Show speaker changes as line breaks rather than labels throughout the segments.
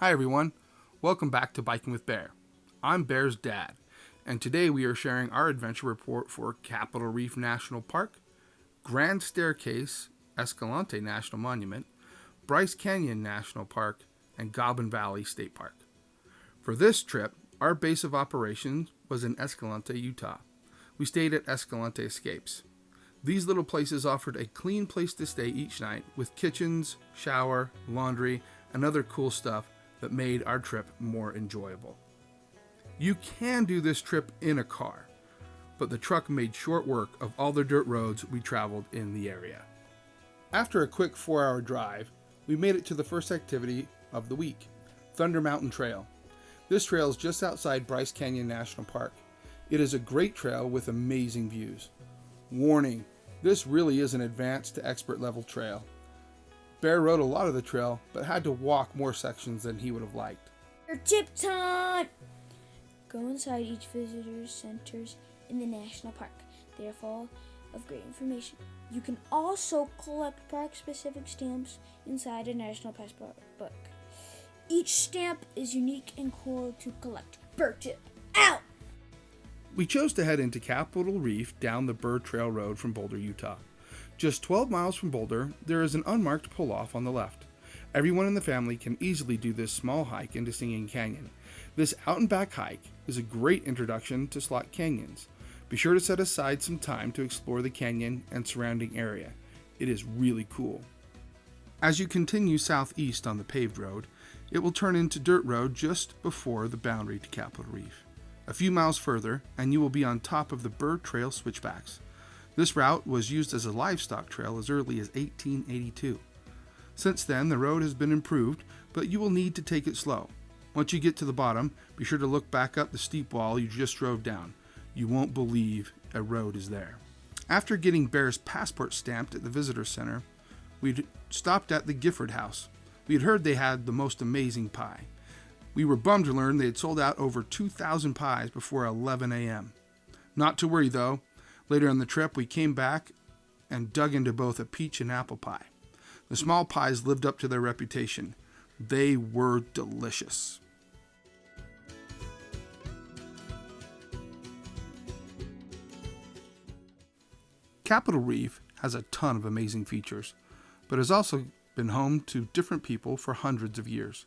Hi everyone, welcome back to Biking with Bear. I'm Bear's dad, and today we are sharing our adventure report for Capitol Reef National Park, Grand Staircase Escalante National Monument, Bryce Canyon National Park, and Goblin Valley State Park. For this trip, our base of operations was in Escalante, Utah. We stayed at Escalante Escapes. These little places offered a clean place to stay each night with kitchens, shower, laundry, and other cool stuff that made our trip more enjoyable. You can do this trip in a car, but the truck made short work of all the dirt roads we traveled in the area. After a quick 4-hour drive, we made it to the first activity of the week, Thunder Mountain Trail. This trail is just outside Bryce Canyon National Park. It is a great trail with amazing views. Warning, this really is an advanced to expert level trail. Bear rode a lot of the trail, but had to walk more sections than he would have liked.
Tip time! Go inside each visitor centers in the national park. They are full of great information. You can also collect park-specific stamps inside a national passport book. Each stamp is unique and cool to collect. Burr tip out!
We chose to head into Capitol Reef down the Burr Trail road from Boulder, Utah. Just 12 miles from Boulder, there is an unmarked pull-off on the left. Everyone in the family can easily do this small hike into Singing Canyon. This out-and-back hike is a great introduction to slot canyons. Be sure to set aside some time to explore the canyon and surrounding area. It is really cool. As you continue southeast on the paved road, it will turn into dirt road just before the boundary to Capitol Reef. A few miles further, and you will be on top of the Burr Trail switchbacks. This route was used as a livestock trail as early as 1882. Since then, the road has been improved, but you will need to take it slow. Once you get to the bottom, be sure to look back up the steep wall you just drove down. You won't believe a road is there. After getting Bear's passport stamped at the visitor center, we stopped at the Gifford House. We had heard they had the most amazing pie. We were bummed to learn they had sold out over 2,000 pies before 11 a.m. Not to worry though. Later on the trip, we came back and dug into both a peach and apple pie. The small pies lived up to their reputation. They were delicious. Capitol Reef has a ton of amazing features, but has also been home to different people for hundreds of years.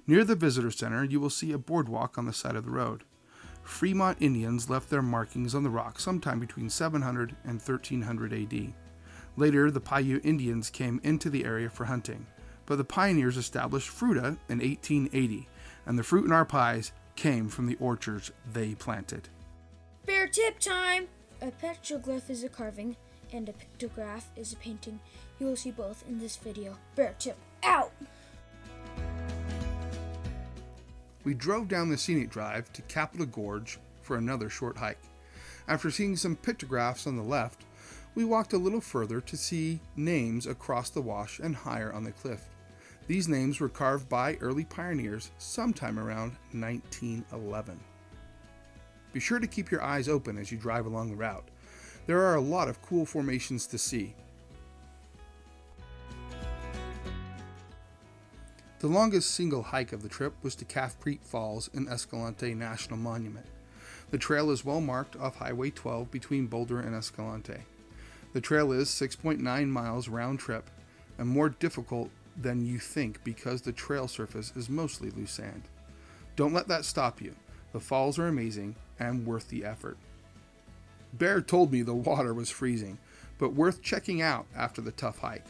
Near the visitor center, you will see a boardwalk on the side of the road. Fremont Indians left their markings on the rock sometime between 700 and 1300 AD. Later, the Paiute Indians came into the area for hunting, but the pioneers established Fruita in 1880, and the fruit in our pies came from the orchards they planted.
Bear tip time! A petroglyph is a carving, and a pictograph is a painting. You will see both in this video. Bear tip out!
We drove down the scenic drive to Capitol Gorge for another short hike. After seeing some pictographs on the left, we walked a little further to see names across the wash and higher on the cliff. These names were carved by early pioneers sometime around 1911. Be sure to keep your eyes open as you drive along the route. There are a lot of cool formations to see. The longest single hike of the trip was to Calf Creek Falls in Escalante National Monument. The trail is well marked off Highway 12 between Boulder and Escalante. The trail is 6.9 miles round trip and more difficult than you think because the trail surface is mostly loose sand. Don't let that stop you. The falls are amazing and worth the effort. Bear told me the water was freezing, but worth checking out after the tough hike.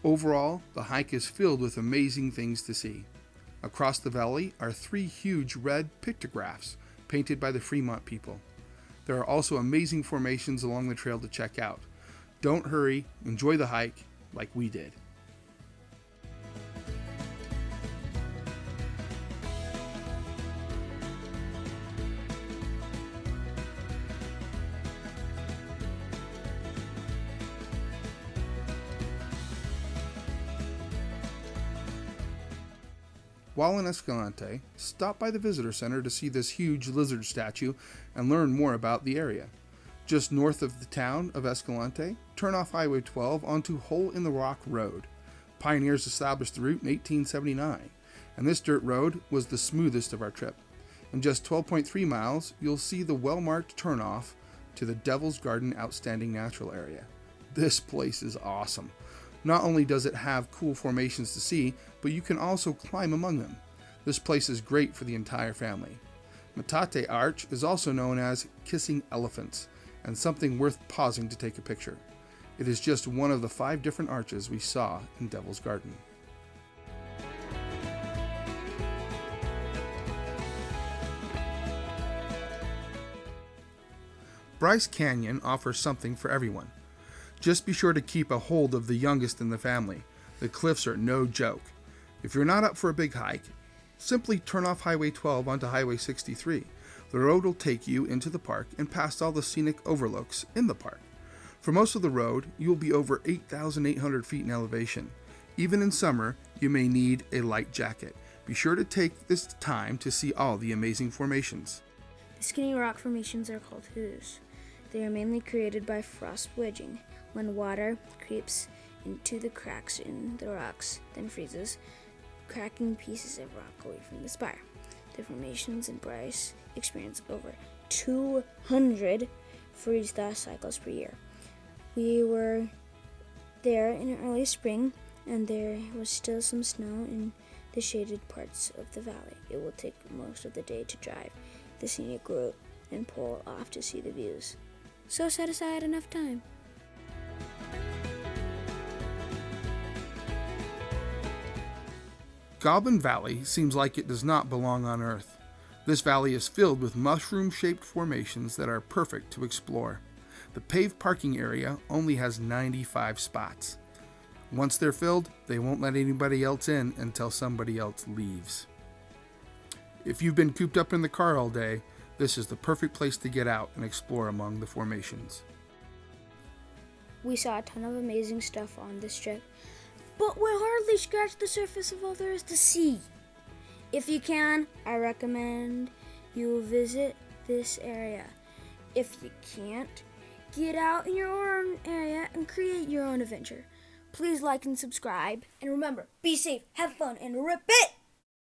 Overall, the hike is filled with amazing things to see. Across the valley are 3 huge red pictographs painted by the Fremont people. There are also amazing formations along the trail to check out. Don't hurry, enjoy the hike like we did. While in Escalante, stop by the visitor center to see this huge lizard statue and learn more about the area. Just north of the town of Escalante, turn off Highway 12 onto Hole in the Rock Road. Pioneers established the route in 1879. and this dirt road was the smoothest of our trip. In just 12.3 miles, you'll see the well-marked turnoff to the Devil's Garden Outstanding Natural Area. This place is awesome. Not only does it have cool formations to see, but you can also climb among them. This place is great for the entire family. Metate Arch is also known as Kissing Elephants, and something worth pausing to take a picture. It is just one of the 5 different arches we saw in Devil's Garden. Bryce Canyon offers something for everyone. Just be sure to keep a hold of the youngest in the family. The cliffs are no joke. If you're not up for a big hike, simply turn off Highway 12 onto Highway 63. The road will take you into the park and past all the scenic overlooks in the park. For most of the road, you will be over 8,800 feet in elevation. Even in summer, you may need a light jacket. Be sure to take this time to see all the amazing formations.
The skinny rock formations are called Hoodoos. They are mainly created by frost wedging, when water creeps into the cracks in the rocks, then freezes, cracking pieces of rock away from the spire. The formations in Bryce experience over 200 freeze-thaw cycles per year. We were there in early spring, and there was still some snow in the shaded parts of the valley. It will take most of the day to drive the scenic route and pull off to see the views. So set aside enough time.
Goblin Valley seems like it does not belong on Earth. This valley is filled with mushroom-shaped formations that are perfect to explore. The paved parking area only has 95 spots. Once they're filled, they won't let anybody else in until somebody else leaves. If you've been cooped up in the car all day, this is the perfect place to get out and explore among the formations.
We saw a ton of amazing stuff on this trip, but we hardly scratched the surface of all there is to see. If you can, I recommend you visit this area. If you can't, get out in your own area and create your own adventure. Please like and subscribe, and remember, be safe, have fun, and rip it!